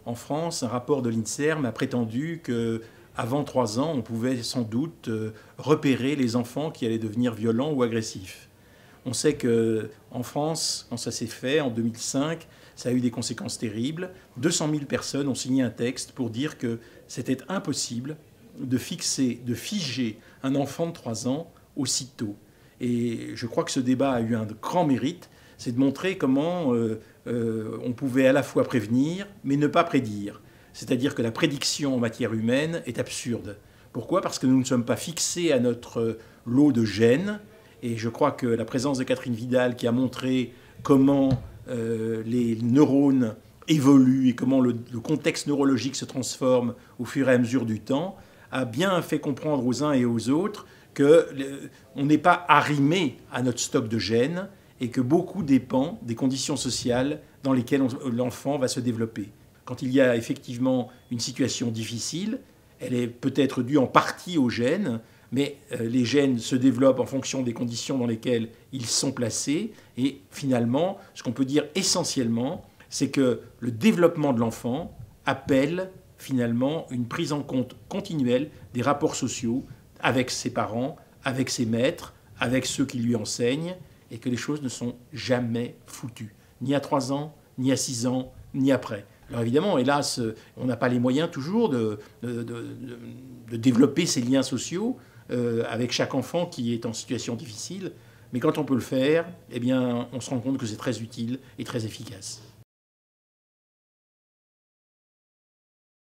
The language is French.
En France, un rapport de l'INSERM a prétendu qu'avant 3 ans, on pouvait sans doute repérer les enfants qui allaient devenir violents ou agressifs. On sait qu'en France, quand ça s'est fait, en 2005, ça a eu des conséquences terribles. 200 000 personnes ont signé un texte pour dire que c'était impossible de figer un enfant de 3 ans aussitôt. Et je crois que ce débat a eu un grand mérite, c'est de montrer comment on pouvait à la fois prévenir, mais ne pas prédire. C'est-à-dire que la prédiction en matière humaine est absurde. Pourquoi? Parce que nous ne sommes pas fixés à notre lot de gènes. Et je crois que la présence de Catherine Vidal, qui a montré comment les neurones évoluent et comment le contexte neurologique se transforme au fur et à mesure du temps, a bien fait comprendre aux uns et aux autres qu'on n'est pas arrimé à notre stock de gènes et que beaucoup dépend des conditions sociales dans lesquelles l'enfant va se développer. Quand il y a effectivement une situation difficile, elle est peut-être due en partie aux gènes, mais les gènes se développent en fonction des conditions dans lesquelles ils sont placés. Et finalement, ce qu'on peut dire essentiellement, c'est que le développement de l'enfant appelle finalement une prise en compte continuelle des rapports sociaux avec ses parents, avec ses maîtres, avec ceux qui lui enseignent, et que les choses ne sont jamais foutues, ni à 3 ans, ni à 6 ans, ni après. Alors évidemment, hélas, on n'a pas les moyens toujours de développer ces liens sociaux avec chaque enfant qui est en situation difficile, mais quand on peut le faire, eh bien, on se rend compte que c'est très utile et très efficace.